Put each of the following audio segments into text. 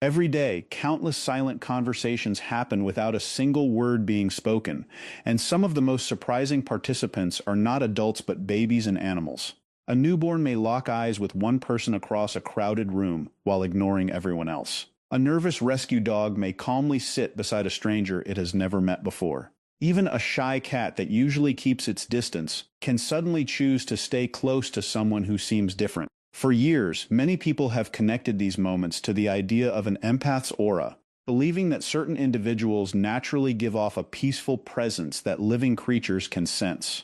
Every day, countless silent conversations happen without a single word being spoken, and some of the most surprising participants are not adults but babies and animals. A newborn may lock eyes with one person across a crowded room while ignoring everyone else. A nervous rescue dog may calmly sit beside a stranger it has never met before. Even a shy cat that usually keeps its distance can suddenly choose to stay close to someone who seems different. For years, many people have connected these moments to the idea of an empath's aura, believing that certain individuals naturally give off a peaceful presence that living creatures can sense.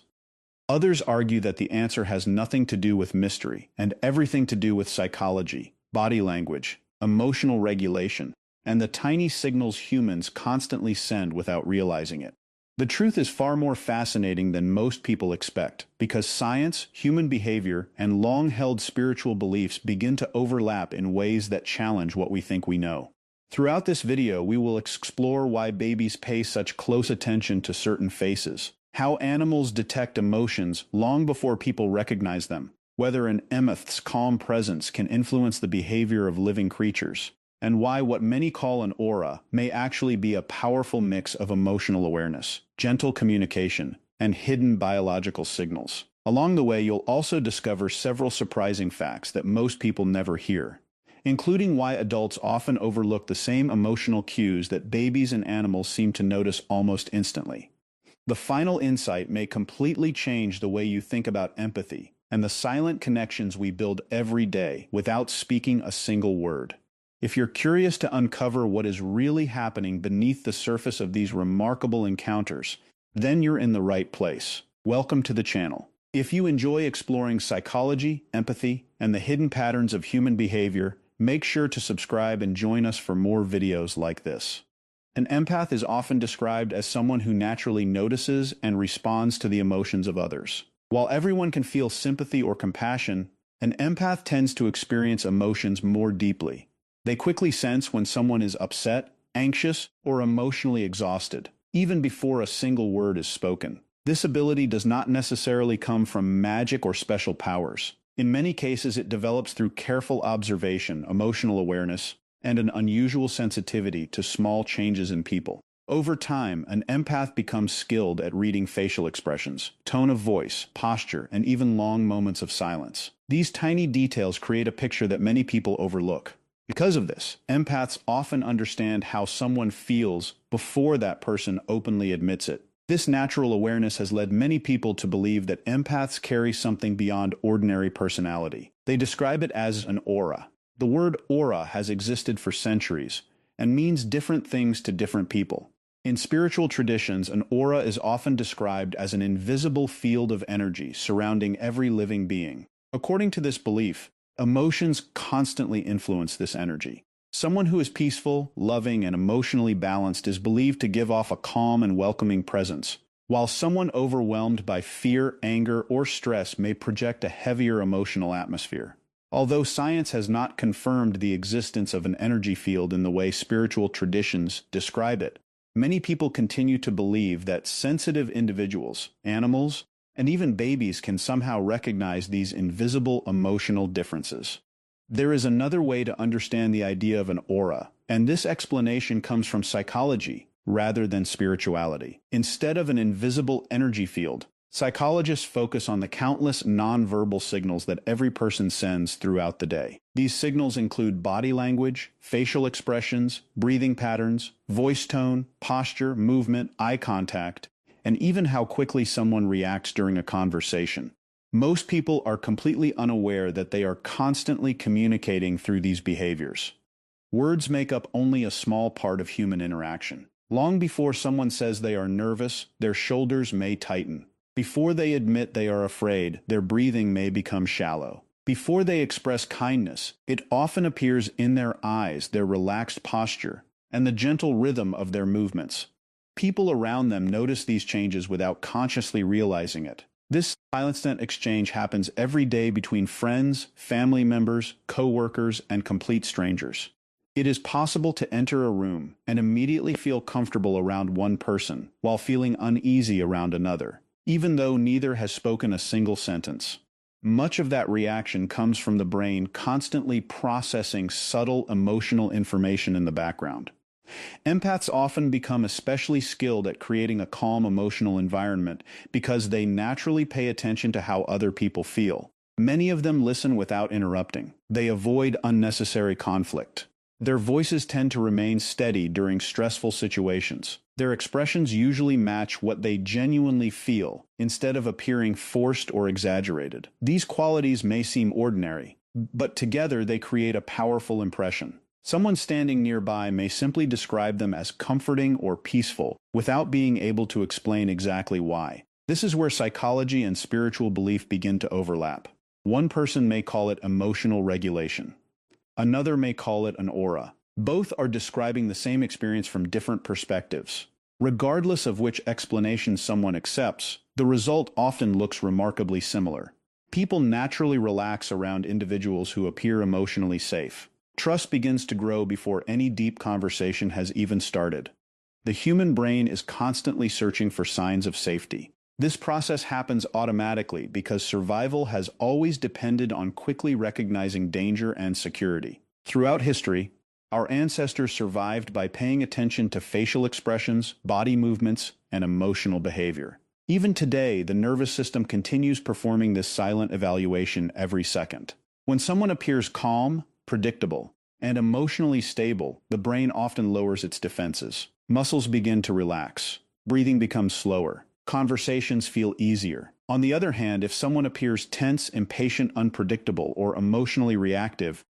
Others argue that the answer has nothing to do with mystery and everything to do with psychology, body language, emotional regulation, and the tiny signals humans constantly send without realizing it. The truth is far more fascinating than most people expect, because science, human behavior, and long-held spiritual beliefs begin to overlap in ways that challenge what we think we know. Throughout this video, we will explore why babies pay such close attention to certain faces, how animals detect emotions long before people recognize them, whether an empath's calm presence can influence the behavior of living creatures, and why what many call an aura may actually be a powerful mix of emotional awareness, gentle communication, and hidden biological signals. Along the way, you'll also discover several surprising facts that most people never hear, including why adults often overlook the same emotional cues that babies and animals seem to notice almost instantly. The final insight may completely change the way you think about empathy and the silent connections we build every day without speaking a single word. If you're curious to uncover what is really happening beneath the surface of these remarkable encounters, then you're in the right place. Welcome to the channel. If you enjoy exploring psychology, empathy, and the hidden patterns of human behavior, make sure to subscribe and join us for more videos like this. An empath is often described as someone who naturally notices and responds to the emotions of others. While everyone can feel sympathy or compassion, an empath tends to experience emotions more deeply. They quickly sense when someone is upset, anxious, or emotionally exhausted, even before a single word is spoken. This ability does not necessarily come from magic or special powers. In many cases, it develops through careful observation, emotional awareness, and an unusual sensitivity to small changes in people. Over time, an empath becomes skilled at reading facial expressions, tone of voice, posture, and even long moments of silence. These tiny details create a picture that many people overlook. Because of this, empaths often understand how someone feels before that person openly admits it. This natural awareness has led many people to believe that empaths carry something beyond ordinary personality. They describe it as an aura. The word aura has existed for centuries and means different things to different people. In spiritual traditions, an aura is often described as an invisible field of energy surrounding every living being. According to this belief, emotions constantly influence this energy. Someone who is peaceful, loving, and emotionally balanced is believed to give off a calm and welcoming presence, while someone overwhelmed by fear, anger, or stress may project a heavier emotional atmosphere. Although science has not confirmed the existence of an energy field in the way spiritual traditions describe it, many people continue to believe that sensitive individuals, animals, and even babies can somehow recognize these invisible emotional differences. There is another way to understand the idea of an aura, and this explanation comes from psychology rather than spirituality. Instead of an invisible energy field, psychologists focus on the countless nonverbal signals that every person sends throughout the day. These signals include body language, facial expressions, breathing patterns, voice tone, posture, movement, eye contact, and even how quickly someone reacts during a conversation. Most people are completely unaware that they are constantly communicating through these behaviors. Words make up only a small part of human interaction. Long before someone says they are nervous, their shoulders may tighten. Before they admit they are afraid, their breathing may become shallow. Before they express kindness, it often appears in their eyes, their relaxed posture, and the gentle rhythm of their movements. People around them notice these changes without consciously realizing it. This silent exchange happens every day between friends, family members, co-workers, and complete strangers. It is possible to enter a room and immediately feel comfortable around one person while feeling uneasy around another, even though neither has spoken a single sentence. Much of that reaction comes from the brain constantly processing subtle emotional information in the background. Empaths often become especially skilled at creating a calm emotional environment because they naturally pay attention to how other people feel. Many of them listen without interrupting. They avoid unnecessary conflict. Their voices tend to remain steady during stressful situations. Their expressions usually match what they genuinely feel, instead of appearing forced or exaggerated. These qualities may seem ordinary, but together they create a powerful impression. Someone standing nearby may simply describe them as comforting or peaceful, without being able to explain exactly why. This is where psychology and spiritual belief begin to overlap. One person may call it emotional regulation. Another may call it an aura. Both are describing the same experience from different perspectives. Regardless of which explanation someone accepts, the result often looks remarkably similar. People naturally relax around individuals who appear emotionally safe. Trust begins to grow before any deep conversation has even started. The human brain is constantly searching for signs of safety. This process happens automatically because survival has always depended on quickly recognizing danger and security. Throughout history, our ancestors survived by paying attention to facial expressions, body movements, and emotional behavior. Even today, the nervous system continues performing this silent evaluation every second. When someone appears calm, predictable, and emotionally stable, the brain often lowers its defenses. Muscles begin to relax. Breathing becomes slower. Conversations feel easier. On the other hand, if someone appears tense, impatient, unpredictable, or emotionally reactive,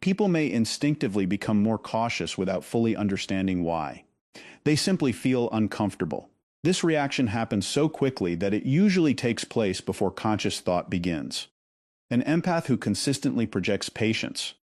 people may instinctively become more cautious without fully understanding why. They simply feel uncomfortable. This reaction happens so quickly that it usually takes place before conscious thought begins. An empath who consistently projects patience,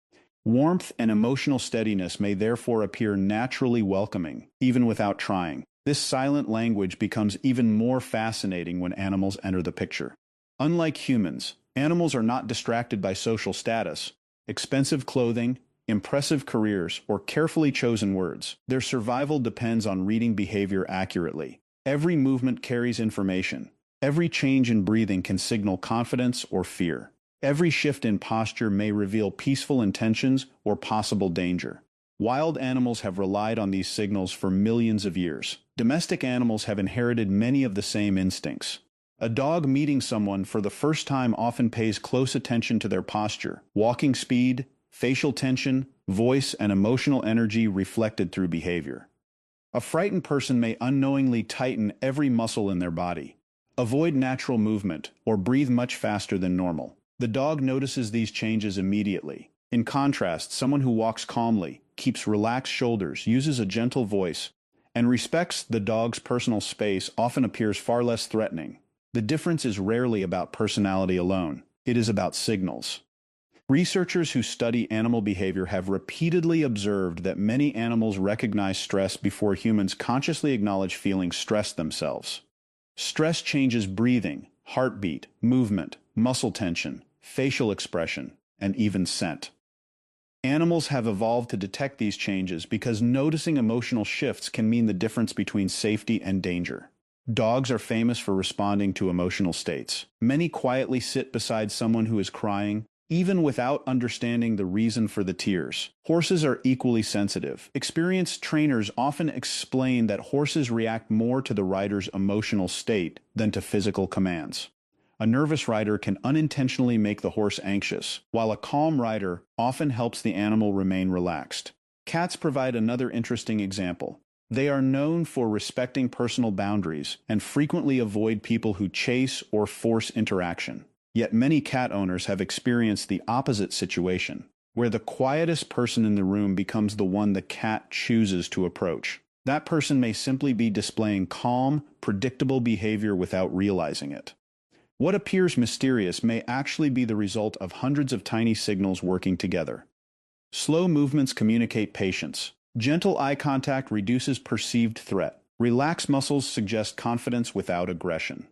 warmth, and emotional steadiness may therefore appear naturally welcoming, even without trying. This silent language becomes even more fascinating when animals enter the picture. Unlike humans, animals are not distracted by social status, expensive clothing, impressive careers, or carefully chosen words. Their survival depends on reading behavior accurately. Every movement carries information. Every change in breathing can signal confidence or fear. Every shift in posture may reveal peaceful intentions or possible danger. Wild animals have relied on these signals for millions of years. Domestic animals have inherited many of the same instincts. A dog meeting someone for the first time often pays close attention to their posture, walking speed, facial tension, voice, and emotional energy reflected through behavior. A frightened person may unknowingly tighten every muscle in their body, avoid natural movement, or breathe much faster than normal. The dog notices these changes immediately. In contrast, someone who walks calmly, keeps relaxed shoulders, uses a gentle voice, and respects the dog's personal space often appears far less threatening. The difference is rarely about personality alone. It is about signals. Researchers who study animal behavior have repeatedly observed that many animals recognize stress before humans consciously acknowledge feeling stressed themselves. Stress changes breathing, heartbeat, movement, muscle tension, facial expression, and even scent. Animals have evolved to detect these changes because noticing emotional shifts can mean the difference between safety and danger. Dogs are famous for responding to emotional states. Many quietly sit beside someone who is crying, even without understanding the reason for the tears. Horses are equally sensitive. Experienced trainers often explain that horses react more to the rider's emotional state than to physical commands. A nervous rider can unintentionally make the horse anxious, while a calm rider often helps the animal remain relaxed. Cats provide another interesting example. They are known for respecting personal boundaries and frequently avoid people who chase or force interaction. Yet many cat owners have experienced the opposite situation, where the quietest person in the room becomes the one the cat chooses to approach. That person may simply be displaying calm, predictable behavior without realizing it. What appears mysterious may actually be the result of hundreds of tiny signals working together. Slow movements communicate patience. Gentle eye contact reduces perceived threat. Relaxed muscles suggest confidence without aggression.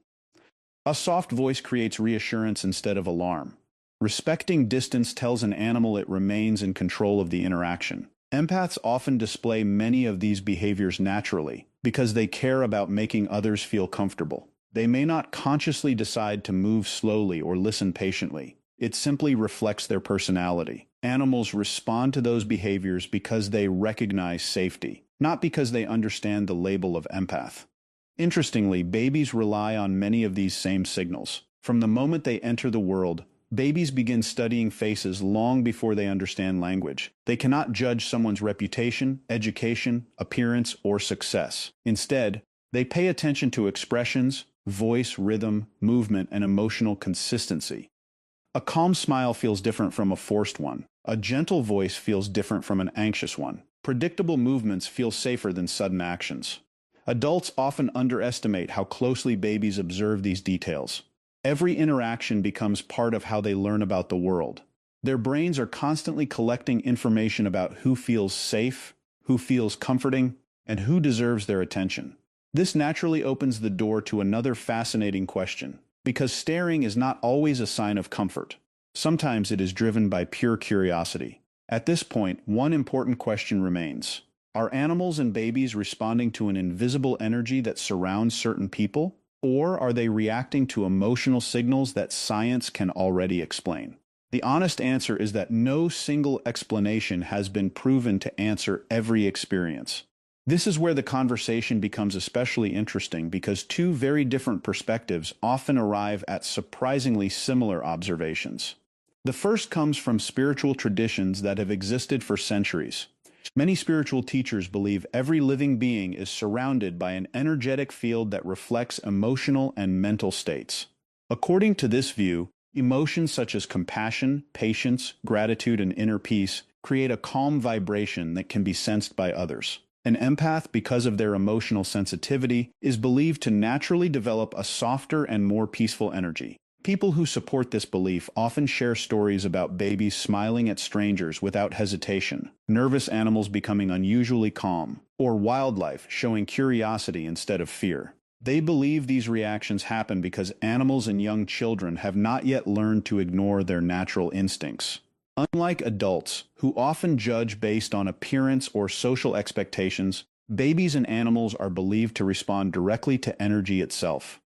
A soft voice creates reassurance instead of alarm. Respecting distance tells an animal it remains in control of the interaction. Empaths often display many of these behaviors naturally because they care about making others feel comfortable. They may not consciously decide to move slowly or listen patiently. It simply reflects their personality. Animals respond to those behaviors because they recognize safety, not because they understand the label of empath. Interestingly, babies rely on many of these same signals. From the moment they enter the world, babies begin studying faces long before they understand language. They cannot judge someone's reputation, education, appearance, or success. Instead, they pay attention to expressions, voice, rhythm, movement, and emotional consistency. A calm smile feels different from a forced one. A gentle voice feels different from an anxious one. Predictable movements feel safer than sudden actions. Adults often underestimate how closely babies observe these details. Every interaction becomes part of how they learn about the world. Their brains are constantly collecting information about who feels safe, who feels comforting, and who deserves their attention. This naturally opens the door to another fascinating question, because staring is not always a sign of comfort. Sometimes it is driven by pure curiosity. At this point, one important question remains. Are animals and babies responding to an invisible energy that surrounds certain people? Or are they reacting to emotional signals that science can already explain? The honest answer is that no single explanation has been proven to answer every experience. This is where the conversation becomes especially interesting because two very different perspectives often arrive at surprisingly similar observations. The first comes from spiritual traditions that have existed for centuries. Many spiritual teachers believe every living being is surrounded by an energetic field that reflects emotional and mental states. According to this view, emotions such as compassion, patience, gratitude, and inner peace create a calm vibration that can be sensed by others. An empath, because of their emotional sensitivity, is believed to naturally develop a softer and more peaceful energy. People who support this belief often share stories about babies smiling at strangers without hesitation, nervous animals becoming unusually calm, or wildlife showing curiosity instead of fear. They believe these reactions happen because animals and young children have not yet learned to ignore their natural instincts. Unlike adults, who often judge based on appearance or social expectations, babies and animals are believed to respond directly to energy itself.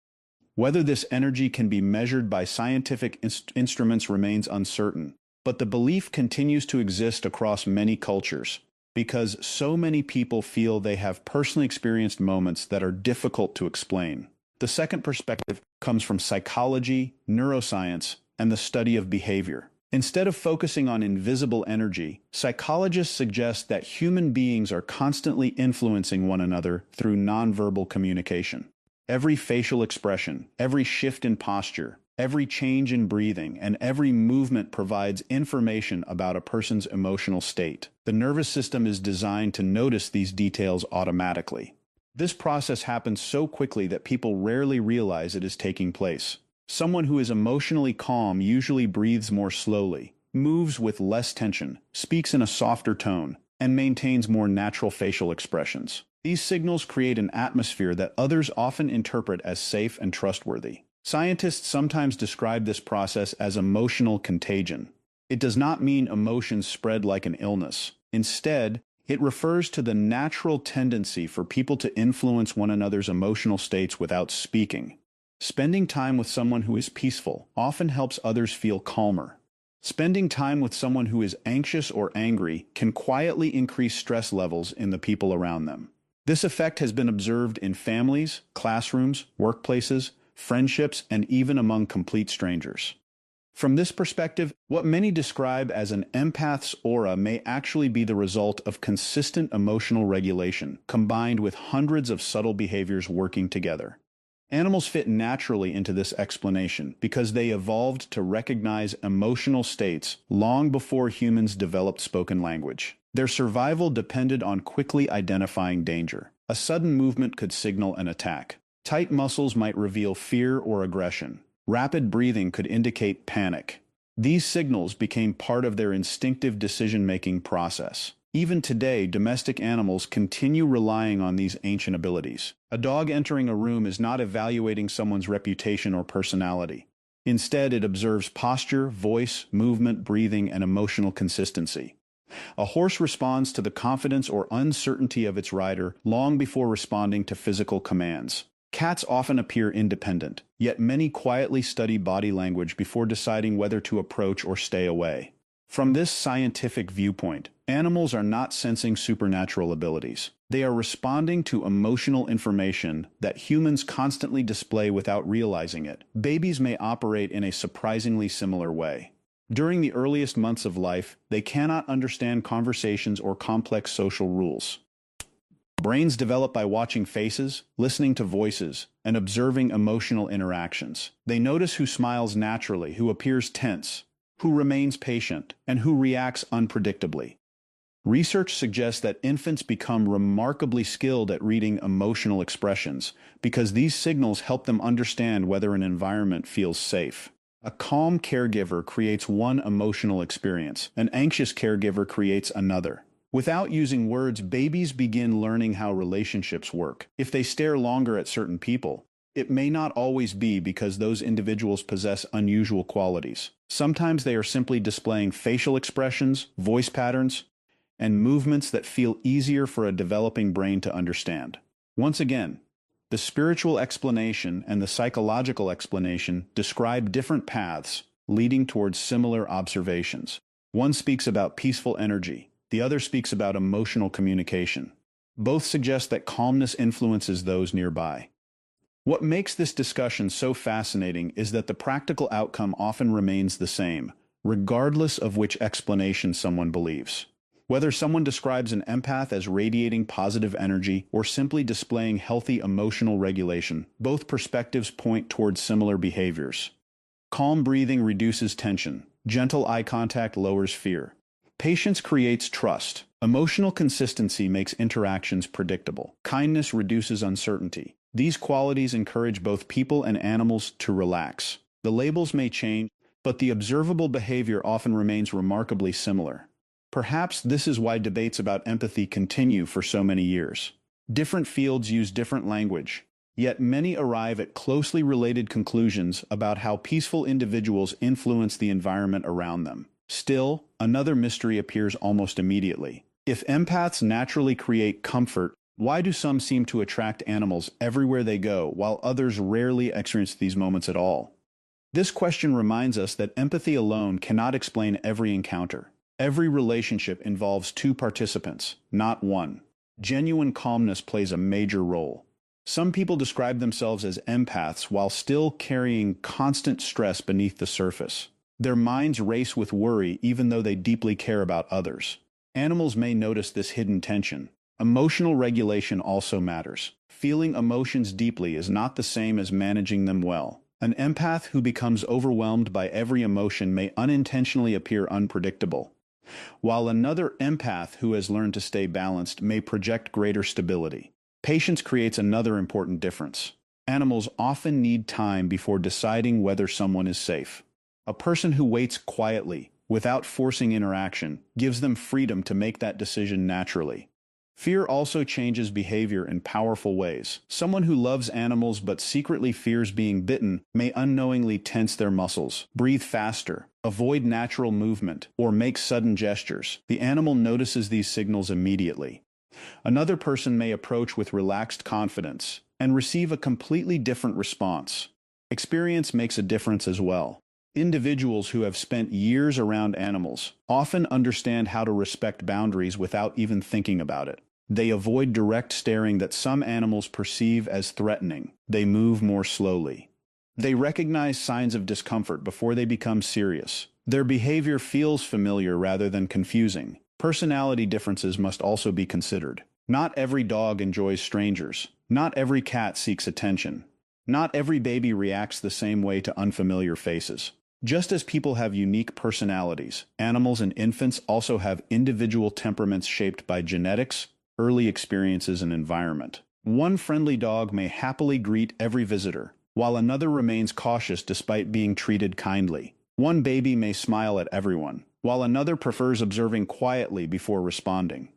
Whether this energy can be measured by scientific instruments remains uncertain, but the belief continues to exist across many cultures because so many people feel they have personally experienced moments that are difficult to explain. The second perspective comes from psychology, neuroscience, and the study of behavior. Instead of focusing on invisible energy, psychologists suggest that human beings are constantly influencing one another through nonverbal communication. Every facial expression, every shift in posture, every change in breathing, and every movement provides information about a person's emotional state. The nervous system is designed to notice these details automatically. This process happens so quickly that people rarely realize it is taking place. Someone who is emotionally calm usually breathes more slowly, moves with less tension, speaks in a softer tone, and maintains more natural facial expressions. These signals create an atmosphere that others often interpret as safe and trustworthy. Scientists sometimes describe this process as emotional contagion. It does not mean emotions spread like an illness. Instead, it refers to the natural tendency for people to influence one another's emotional states without speaking. Spending time with someone who is peaceful often helps others feel calmer. Spending time with someone who is anxious or angry can quietly increase stress levels in the people around them. This effect has been observed in families, classrooms, workplaces, friendships, and even among complete strangers. From this perspective, what many describe as an empath's aura may actually be the result of consistent emotional regulation, combined with hundreds of subtle behaviors working together. Animals fit naturally into this explanation because they evolved to recognize emotional states long before humans developed spoken language. Their survival depended on quickly identifying danger. A sudden movement could signal an attack. Tight muscles might reveal fear or aggression. Rapid breathing could indicate panic. These signals became part of their instinctive decision-making process. Even today, domestic animals continue relying on these ancient abilities. A dog entering a room is not evaluating someone's reputation or personality. Instead, it observes posture, voice, movement, breathing, and emotional consistency. A horse responds to the confidence or uncertainty of its rider long before responding to physical commands. Cats often appear independent, yet many quietly study body language before deciding whether to approach or stay away. From this scientific viewpoint, animals are not sensing supernatural abilities. They are responding to emotional information that humans constantly display without realizing it. Babies may operate in a surprisingly similar way. During the earliest months of life, they cannot understand conversations or complex social rules. Brains develop by watching faces, listening to voices, and observing emotional interactions. They notice who smiles naturally, who appears tense, who remains patient, and who reacts unpredictably. Research suggests that infants become remarkably skilled at reading emotional expressions because these signals help them understand whether an environment feels safe. A calm caregiver creates one emotional experience. An anxious caregiver creates another. Without using words, babies begin learning how relationships work. If they stare longer at certain people, it may not always be because those individuals possess unusual qualities. Sometimes they are simply displaying facial expressions, voice patterns, and movements that feel easier for a developing brain to understand. Once again, the spiritual explanation and the psychological explanation describe different paths leading towards similar observations. One speaks about peaceful energy, the other speaks about emotional communication. Both suggest that calmness influences those nearby. What makes this discussion so fascinating is that the practical outcome often remains the same, regardless of which explanation someone believes. Whether someone describes an empath as radiating positive energy or simply displaying healthy emotional regulation, both perspectives point towards similar behaviors. Calm breathing reduces tension. Gentle eye contact lowers fear. Patience creates trust. Emotional consistency makes interactions predictable. Kindness reduces uncertainty. These qualities encourage both people and animals to relax. The labels may change, but the observable behavior often remains remarkably similar. Perhaps this is why debates about empathy continue for so many years. Different fields use different language, yet many arrive at closely related conclusions about how peaceful individuals influence the environment around them. Still, another mystery appears almost immediately. If empaths naturally create comfort, why do some seem to attract animals everywhere they go, while others rarely experience these moments at all? This question reminds us that empathy alone cannot explain every encounter. Every relationship involves two participants, not one. Genuine calmness plays a major role. Some people describe themselves as empaths while still carrying constant stress beneath the surface. Their minds race with worry even though they deeply care about others. Animals may notice this hidden tension. Emotional regulation also matters. Feeling emotions deeply is not the same as managing them well. An empath who becomes overwhelmed by every emotion may unintentionally appear unpredictable, while another empath who has learned to stay balanced may project greater stability. Patience creates another important difference. Animals often need time before deciding whether someone is safe. A person who waits quietly, without forcing interaction, gives them freedom to make that decision naturally. Fear also changes behavior in powerful ways. Someone who loves animals but secretly fears being bitten may unknowingly tense their muscles, breathe faster, avoid natural movement, or make sudden gestures. The animal notices these signals immediately. Another person may approach with relaxed confidence and receive a completely different response. Experience makes a difference as well. Individuals who have spent years around animals often understand how to respect boundaries without even thinking about it. They avoid direct staring that some animals perceive as threatening. They move more slowly. They recognize signs of discomfort before they become serious. Their behavior feels familiar rather than confusing. Personality differences must also be considered. Not every dog enjoys strangers. Not every cat seeks attention. Not every baby reacts the same way to unfamiliar faces. Just as people have unique personalities, animals and infants also have individual temperaments shaped by genetics, early experiences, and environment. One friendly dog may happily greet every visitor, while another remains cautious despite being treated kindly. One baby may smile at everyone, while another prefers observing quietly before responding.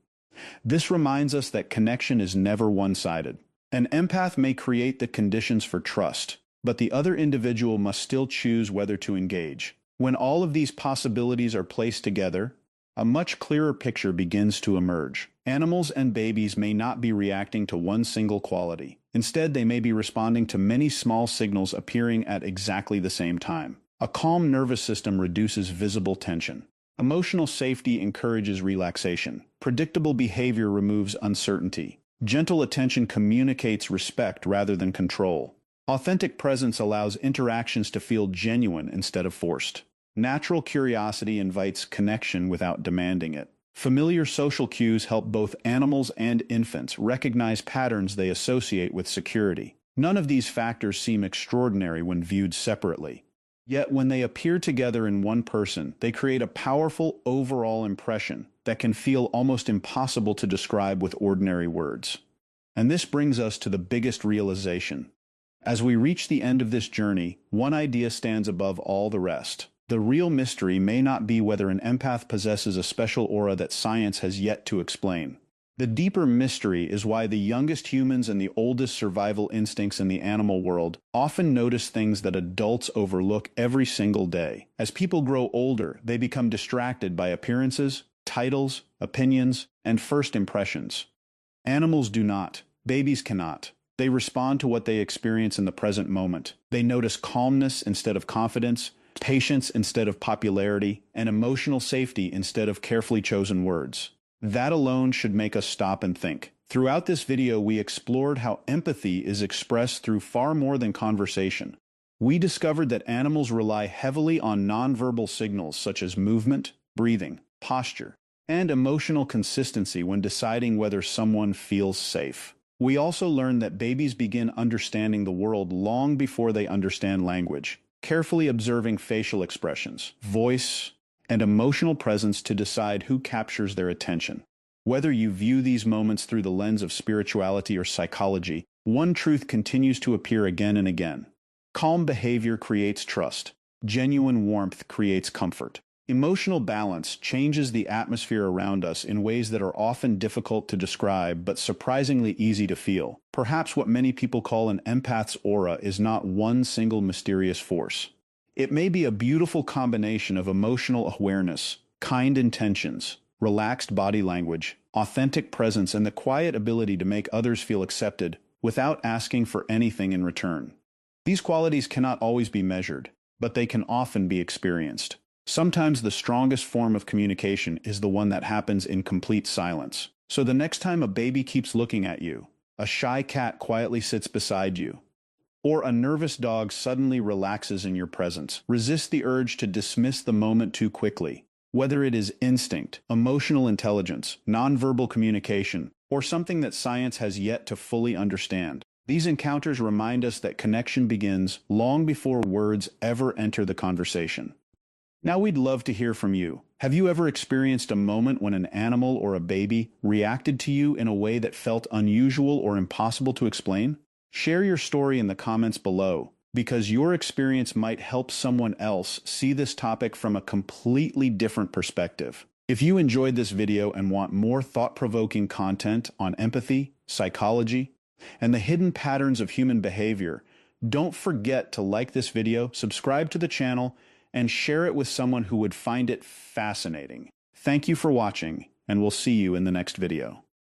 This reminds us that connection is never one-sided. An empath may create the conditions for trust, but the other individual must still choose whether to engage. When all of these possibilities are placed together, a much clearer picture begins to emerge. Animals and babies may not be reacting to one single quality. Instead, they may be responding to many small signals appearing at exactly the same time. A calm nervous system reduces visible tension. Emotional safety encourages relaxation. Predictable behavior removes uncertainty. Gentle attention communicates respect rather than control. Authentic presence allows interactions to feel genuine instead of forced. Natural curiosity invites connection without demanding it. Familiar social cues help both animals and infants recognize patterns they associate with security. None of these factors seem extraordinary when viewed separately. Yet when they appear together in one person, they create a powerful overall impression that can feel almost impossible to describe with ordinary words. And this brings us to the biggest realization. As we reach the end of this journey, one idea stands above all the rest. The real mystery may not be whether an empath possesses a special aura that science has yet to explain. The deeper mystery is why the youngest humans and the oldest survival instincts in the animal world often notice things that adults overlook every single day. As people grow older, they become distracted by appearances, titles, opinions, and first impressions. Animals do not. Babies cannot. They respond to what they experience in the present moment. They notice calmness instead of confidence, patience instead of popularity, and emotional safety instead of carefully chosen words. That alone should make us stop and think. Throughout this video, we explored how empathy is expressed through far more than conversation. We discovered that animals rely heavily on nonverbal signals such as movement, breathing, posture, and emotional consistency when deciding whether someone feels safe. We also learned that babies begin understanding the world long before they understand language, carefully observing facial expressions, voice, and emotional presence to decide who captures their attention. Whether you view these moments through the lens of spirituality or psychology, one truth continues to appear again and again. Calm behavior creates trust. Genuine warmth creates comfort. Emotional balance changes the atmosphere around us in ways that are often difficult to describe but surprisingly easy to feel. Perhaps what many people call an empath's aura is not one single mysterious force. It may be a beautiful combination of emotional awareness, kind intentions, relaxed body language, authentic presence, and the quiet ability to make others feel accepted without asking for anything in return. These qualities cannot always be measured, but they can often be experienced. Sometimes the strongest form of communication is the one that happens in complete silence. So the next time a baby keeps looking at you, a shy cat quietly sits beside you, or a nervous dog suddenly relaxes in your presence, resist the urge to dismiss the moment too quickly. Whether it is instinct, emotional intelligence, nonverbal communication, or something that science has yet to fully understand, these encounters remind us that connection begins long before words ever enter the conversation. Now we'd love to hear from you. Have you ever experienced a moment when an animal or a baby reacted to you in a way that felt unusual or impossible to explain? Share your story in the comments below, because your experience might help someone else see this topic from a completely different perspective. If you enjoyed this video and want more thought-provoking content on empathy, psychology, and the hidden patterns of human behavior, don't forget to like this video, subscribe to the channel, and share it with someone who would find it fascinating. Thank you for watching, and we'll see you in the next video.